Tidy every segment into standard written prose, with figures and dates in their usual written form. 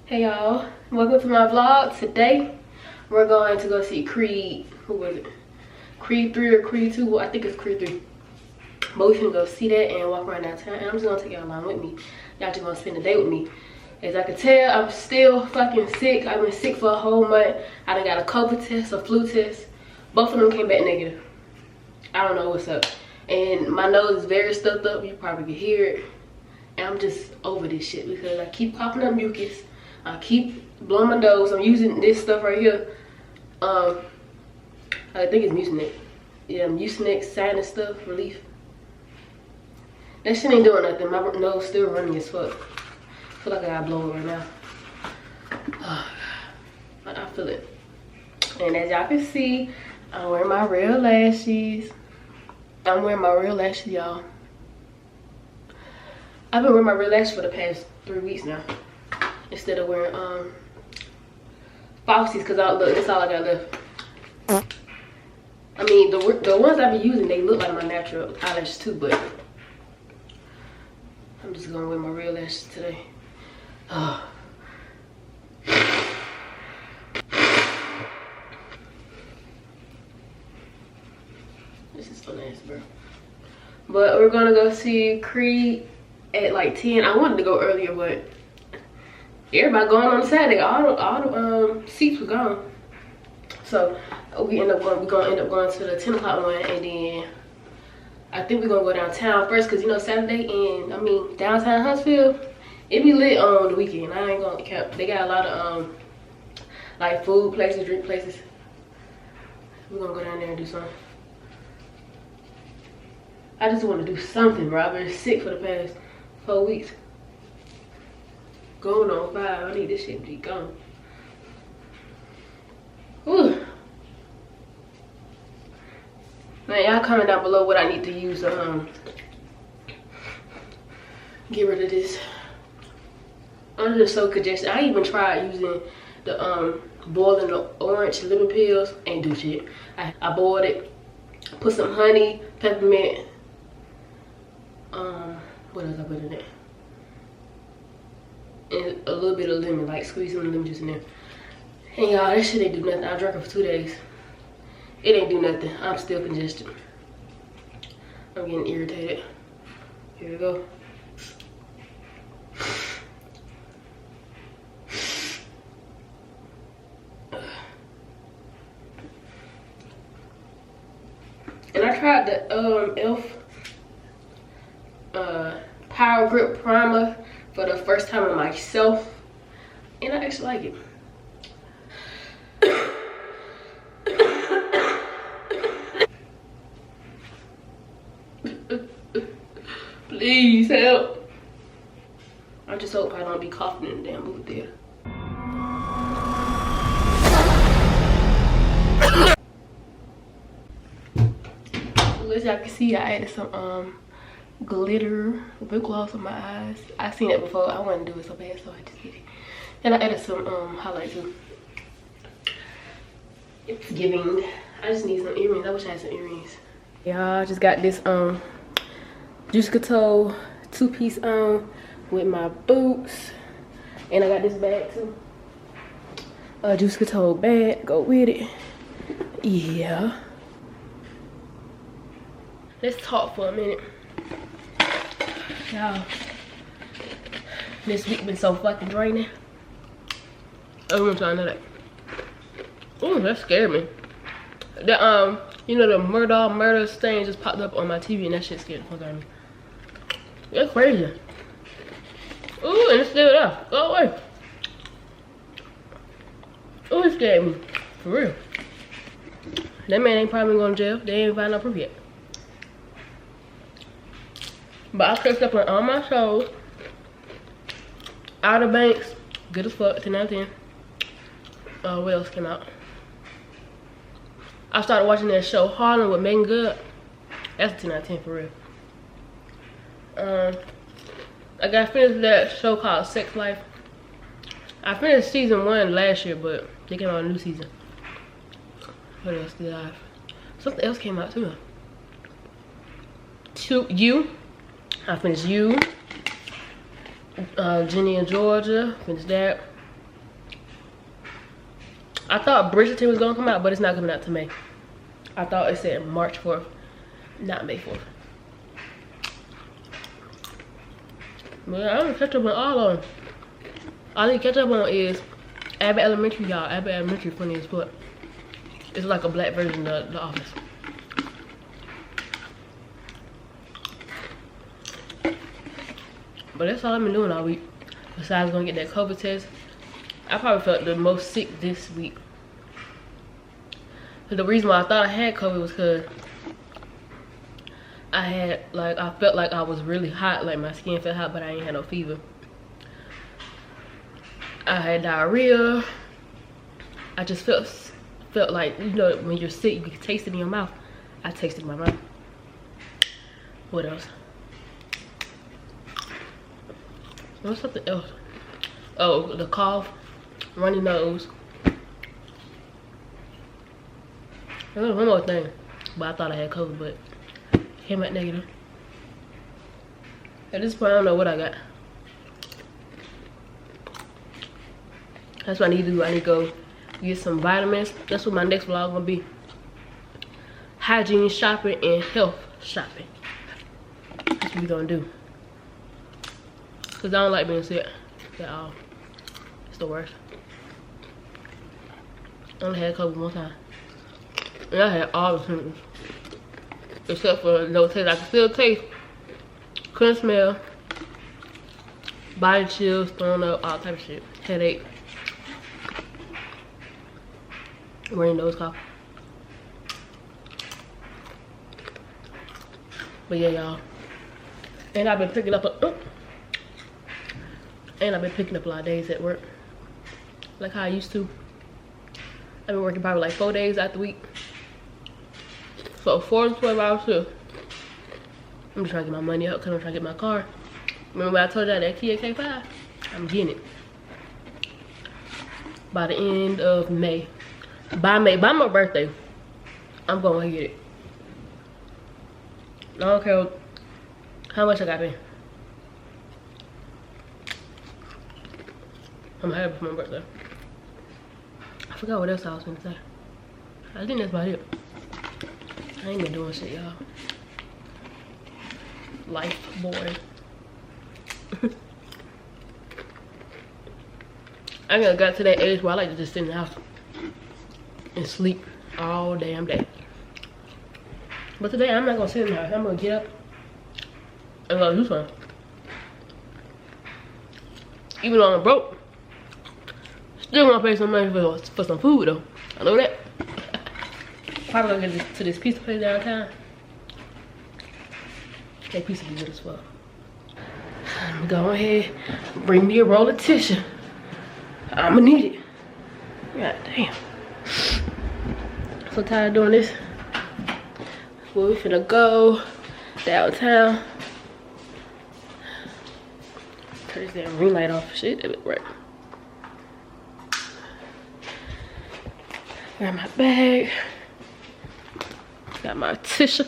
Hey y'all, welcome to my vlog. Today we're going to go see Creed. Who was it? Creed 3 or Creed 2? Well, I think it's Creed 3. But we can go see that and walk around downtown. And I'm just gonna take y'all along with me. Y'all just gonna spend the day with me. As I can tell, I'm still fucking sick. I've been sick for a whole month. I done got a COVID test, a flu test. Both of them came back negative. I don't know what's up. And my nose is very stuffed up. You probably can hear it. And I'm just over this shit because I keep coughing up mucus. I keep blowing my nose. I'm using this stuff right here. I think it's Mucinex. Yeah, Mucinex sinus stuff, relief. That shit ain't doing nothing. My nose still running as fuck. I feel like I gotta blow it right now. I feel it. And as y'all can see, I'm wearing my real lashes. I'm wearing my real lashes, y'all. I've been wearing my real lashes for the past 3 weeks now. Instead of wearing falsies, cause look, that's all I got left. I mean, the ones I've been using, they look like my natural eyelashes too, but I'm just gonna wear my real lashes today. This is so nice, bro. But we're gonna go see Creed at like 10. I wanted to go earlier, but everybody going on Saturday. All the seats were gone. So we're gonna end up going to the 10 o'clock one, and then I think we're gonna go downtown first, cause you know Saturday and downtown Huntsville, it be lit on the weekend. I ain't gonna count. They got a lot of like food places, drink places. We're gonna go down there and do something. I just want to do something, bro. I've been sick for the past 4 weeks. Going on 5. I need this shit to be gone. Ooh. Man, y'all comment down below what I need to use to get rid of this. I'm just so congested. I even tried using the boiling the orange lemon pills. Ain't do shit. I boiled it, put some honey, peppermint. What else I put in it? And a little bit of lemon, like squeeze some lemon juice in there. And y'all, that shit ain't do nothing. I drank it for 2 days. It ain't do nothing. I'm still congested. I'm getting irritated. Here we go. And I tried the ELF Power Grip Primer for the first time on myself, and I actually like it. Please help. I just hope I don't be coughing in the damn booth there. As y'all can see, I added some glitter lip gloss on my eyes. I seen it before. I wanted to do it so bad, so I just did it. And I added some highlight too. It's giving. I just need some earrings. I wish I had some earrings. Y'all, I just got this Juicy Couture 2-piece on with my boots, and I got this bag too. Juicy Couture bag, go with it. Yeah. Let's talk for a minute. Y'all, this week been so fucking draining. Everyone's trying to know that. Ooh, that scared me. The you know, the murder stain just popped up on my TV, and that shit scared the fuck out of me. That's crazy. Ooh, and it's still there. Go away. Ooh, it scared me. For real. That man ain't probably going to jail. They ain't find no proof yet. But I catched up on all my shows. Outer Banks, good as fuck, 10 out of 10. What else came out? I started watching that show Harlem with Megan Good. That's a 10 out of 10 for real. I got finished that show called Sex Life. I finished season 1 last year, but they came out a new season. What else did I have? Something else came out too. You. I finished You. Jenny in Georgia. Finished that. I thought Bridgerton was gonna come out, but it's not coming out to May. I thought it said March 4th, not May 4th. But I'm gonna catch up on all of them. All I need to catch up on is Abbott Elementary, y'all. Abbott Elementary funny as fuck. It's like a black version of The Office. But that's all I've been doing all week. Besides going to get that COVID test. I probably felt the most sick this week. But the reason why I thought I had COVID was because I felt like I was really hot. Like my skin felt hot, but I ain't had no fever. I had diarrhea. I just felt like, you know, when you're sick, you can taste it in your mouth. I tasted my mouth. What else? What's something else? Oh, the cough, runny nose. There was one more thing, but I thought I had COVID, but came out negative. At this point, I don't know what I got. That's what I need to do. I need to go get some vitamins. That's what my next vlog gonna be. Hygiene shopping and health shopping. That's what we gonna do. Cause I don't like being sick at all. It's the worst. I only had COVID one time. And I had all the symptoms. Except for no taste. I could still taste. Couldn't smell. Body chills, throwing up, all type of shit. Headache. Running nose cough. But yeah, y'all. And I've been picking up a lot of days at work. Like how I used to. I've been working probably like 4 days out the week. So 4 to 12 hours shift. I'm just trying to get my money up because I'm trying to get my car. Remember I told y'all that Kia K5? I'm getting it. By the end of May. By my birthday, I'm going to get it. I don't care how much I got pay. I'm happy for my birthday. I forgot what else I was gonna say. I think that's about it. I ain't been doing shit, y'all. Life boring. I got to that age where I like to just sit in the house and sleep all damn day. But today I'm not gonna sit in the house. I'm gonna get up and go do something. Even though I'm broke, still gonna pay some money for some food though. I know that. Probably gonna get to this pizza place downtown. That pizza be good as fuck. Go ahead, bring me a roll of tissue. I'ma need it. God damn. So tired of doing this. Well, we finna go downtown. Turn this damn ring light off. Shit, that right. Grab my bag. Got my tissue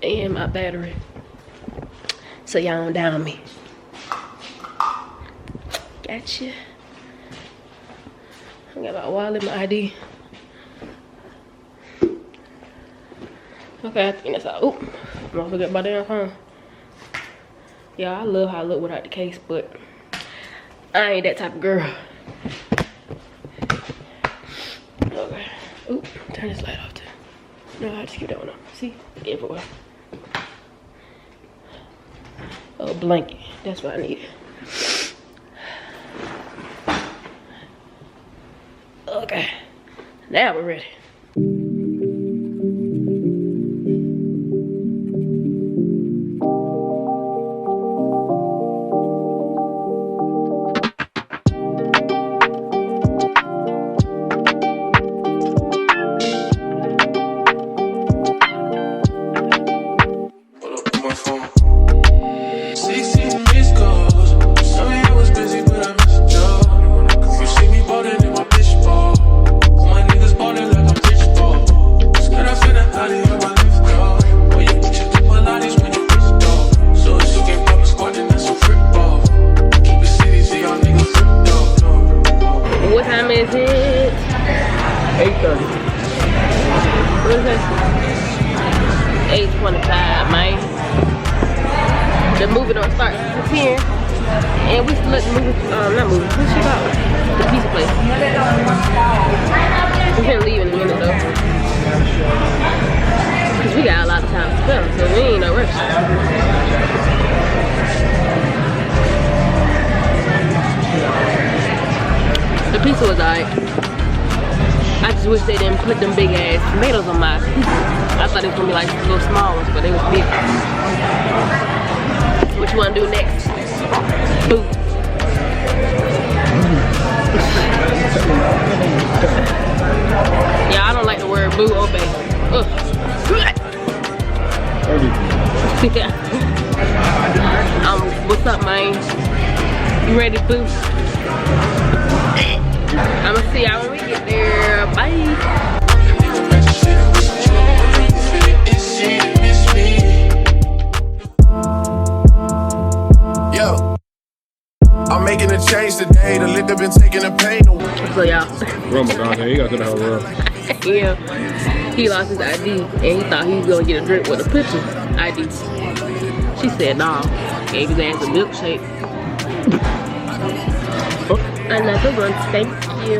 and my battery. So y'all don't down me. Gotcha. I got my wallet, my ID. Okay, I think that's all. Oop, I'm gonna forget my damn phone. Yeah, I love how I look without the case, but I ain't that type of girl. Okay. Oop, turn this light off too. No, I just keep that one on. See? Everywhere. A blanket. That's what I need. Okay. Now we're ready. Like 9:25, man. The movie don't start till 10. And we still let the movie, not movie, what's she called? The pizza place. We can't leave in a minute though. Cause we got a lot of time to spend, so we ain't no rush. The pizza was alright. I just wish they didn't put them big ass tomatoes on my pizza. I thought it was gonna be like little small ones, but they was big. What you wanna do next? Boo. Yeah, I don't like the word boo or bae. What's up, man? You ready, boo? I'ma see y'all when we get there. Bye. Yo, I'm making a change today. The liquor been taking the pain away. So y'all. Oh my god, he got to the whole world. Yeah, he lost his ID and he thought he was gonna get a drink with a picture ID. She said nah. Gave his ass a milkshake. Another one, thank you.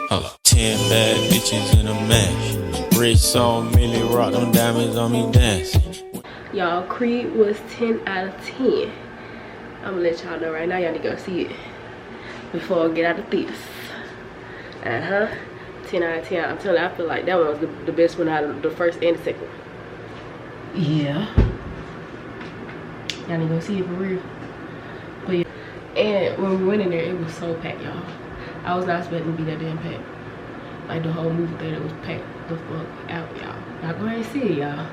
Hold up. 10 bad bitches in a mash. Rich on Millie Rock, them diamonds on me dancing. Y'all, Creed was 10 out of 10. I'm gonna let y'all know right now. Y'all need to go see it before I get out of theaters. 10 out of 10. I'm telling you, I feel like that one was the best one out of the first and the second one. Yeah. Y'all need to go see it for real. But yeah. And when we went in there, it was so packed, y'all. I was not expecting to be that damn packed. Like the whole movie theater was packed the fuck out, y'all. Y'all go ahead and see it, y'all.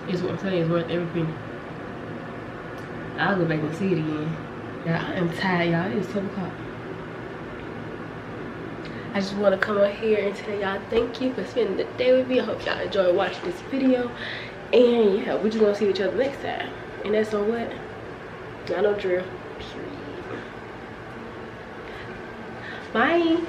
It's what I'm saying, it's worth every penny. I'll go back and see it again. Y'all, I am tired, y'all. It's 12 o'clock. I just want to come on here and tell y'all thank you for spending the day with me. I hope y'all enjoyed watching this video. And yeah, we're just gonna see each other next time. And that's on what? I know drill. Period. Bye.